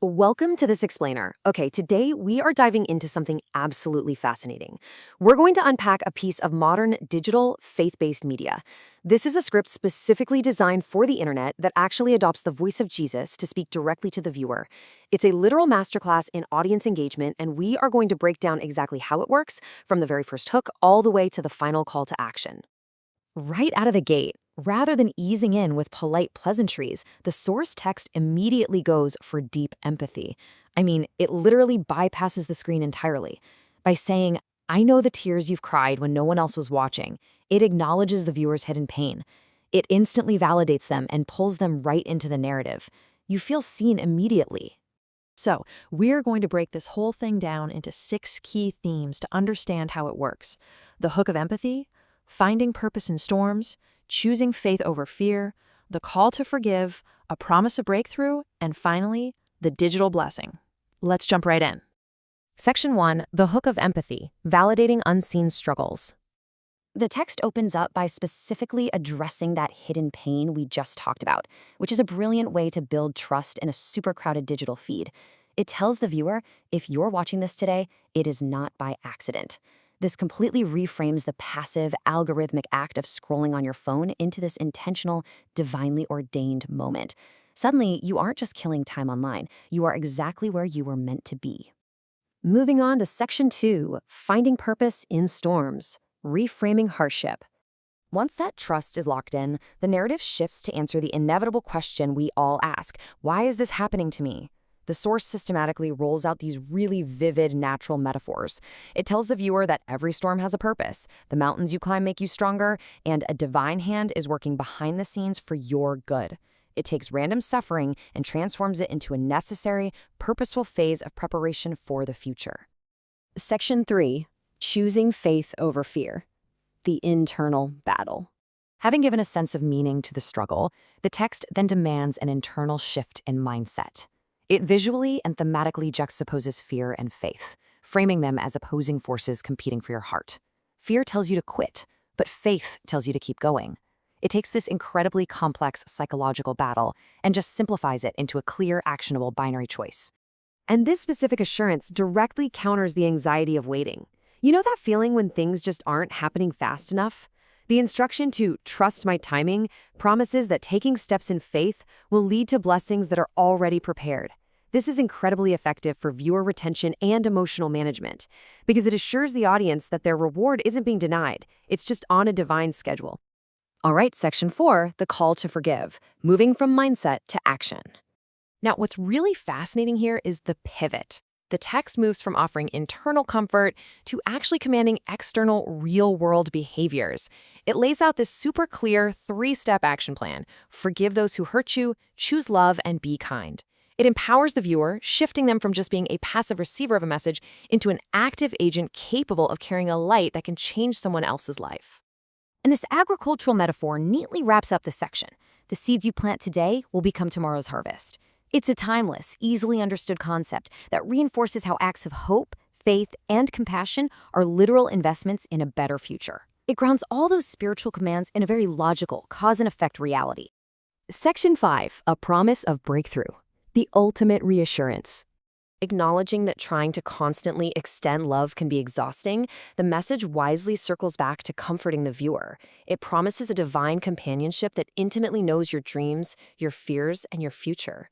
Welcome to this explainer. Okay, today we are diving into something absolutely fascinating. We're going to unpack a piece of modern digital faith-based media. This is a script specifically designed for the internet that actually adopts the voice of Jesus to speak directly to the viewer. It's a literal masterclass in audience engagement, and we are going to break down exactly how it works from the very first hook all the way to the final call to action. Right out of the gate, rather than easing in with polite pleasantries, the source text immediately goes for deep empathy. I mean, it literally bypasses the screen entirely. By saying, "I know the tears you've cried when no one else was watching," it acknowledges the viewer's hidden pain. It instantly validates them and pulls them right into the narrative. You feel seen immediately. So, we're going to break this whole thing down into 6 key themes to understand how it works: the hook of empathy, finding purpose in storms, choosing faith over fear, the call to forgive, a promise of breakthrough, and finally, the digital blessing. Let's jump right in. Section 1, The Hook of Empathy, Validating Unseen Struggles. The text opens up by specifically addressing that hidden pain we just talked about, which is a brilliant way to build trust in a super crowded digital feed. It tells the viewer, if you're watching this today, it is not by accident. This completely reframes the passive, algorithmic act of scrolling on your phone into this intentional, divinely ordained moment. Suddenly, you aren't just killing time online. You are exactly where you were meant to be. Moving on to Section 2, Finding Purpose in Storms, Reframing Hardship. Once that trust is locked in, the narrative shifts to answer the inevitable question we all ask: why is this happening to me? The source systematically rolls out these really vivid natural metaphors. It tells the viewer that every storm has a purpose, the mountains you climb make you stronger, and a divine hand is working behind the scenes for your good. It takes random suffering and transforms it into a necessary, purposeful phase of preparation for the future. Section 3, Choosing Faith over Fear, the Internal Battle. Having given a sense of meaning to the struggle, the text then demands an internal shift in mindset. It visually and thematically juxtaposes fear and faith, framing them as opposing forces competing for your heart. Fear tells you to quit, but faith tells you to keep going. It takes this incredibly complex psychological battle and just simplifies it into a clear, actionable binary choice. And this specific assurance directly counters the anxiety of waiting. You know that feeling when things just aren't happening fast enough? The instruction to trust my timing promises that taking steps in faith will lead to blessings that are already prepared. This is incredibly effective for viewer retention and emotional management because it assures the audience that their reward isn't being denied. It's just on a divine schedule. All right, Section 4, the call to forgive, moving from mindset to action. Now, what's really fascinating here is the pivot. The text moves from offering internal comfort to actually commanding external, real-world behaviors. It lays out this super clear 3-step action plan: forgive those who hurt you, choose love, and be kind. It empowers the viewer, shifting them from just being a passive receiver of a message into an active agent capable of carrying a light that can change someone else's life. And this agricultural metaphor neatly wraps up the section. The seeds you plant today will become tomorrow's harvest. It's a timeless, easily understood concept that reinforces how acts of hope, faith, and compassion are literal investments in a better future. It grounds all those spiritual commands in a very logical, cause-and-effect reality. Section 5, A Promise of Breakthrough, the Ultimate Reassurance. Acknowledging that trying to constantly extend love can be exhausting, the message wisely circles back to comforting the viewer. It promises a divine companionship that intimately knows your dreams, your fears, and your future.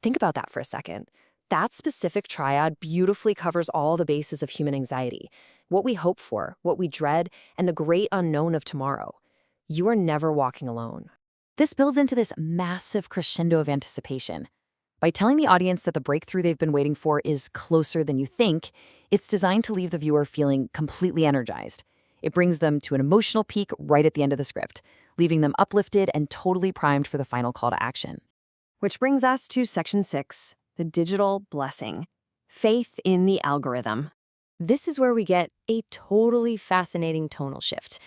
Think about that for a second. That specific triad beautifully covers all the bases of human anxiety: what we hope for, what we dread, and the great unknown of tomorrow. You are never walking alone. This builds into this massive crescendo of anticipation. By telling the audience that the breakthrough they've been waiting for is closer than you think, it's designed to leave the viewer feeling completely energized. It brings them to an emotional peak right at the end of the script, leaving them uplifted and totally primed for the final call to action. Which brings us to Section 6, the digital blessing, faith in the algorithm. This is where we get a totally fascinating tonal shift.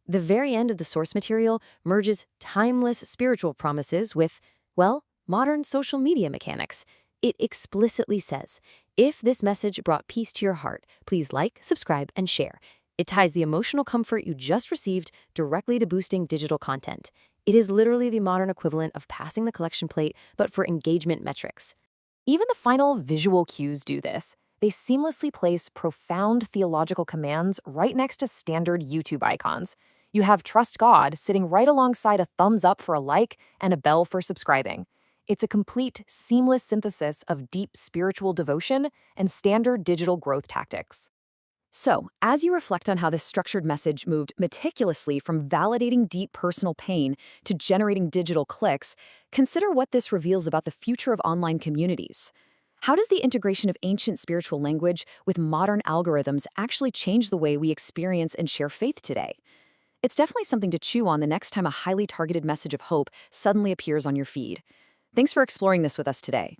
The very end of the source material merges timeless spiritual promises with, well, modern social media mechanics. It explicitly says, if this message brought peace to your heart, please like, subscribe, and share. It ties the emotional comfort you just received directly to boosting digital content. It is literally the modern equivalent of passing the collection plate, but for engagement metrics. Even the final visual cues do this. They seamlessly place profound theological commands right next to standard YouTube icons. You have Trust God sitting right alongside a thumbs up for a like and a bell for subscribing. It's a complete, seamless synthesis of deep spiritual devotion and standard digital growth tactics. So, as you reflect on how this structured message moved meticulously from validating deep personal pain to generating digital clicks, consider what this reveals about the future of online communities. How does the integration of ancient spiritual language with modern algorithms actually change the way we experience and share faith today? It's definitely something to chew on the next time a highly targeted message of hope suddenly appears on your feed. Thanks for exploring this with us today.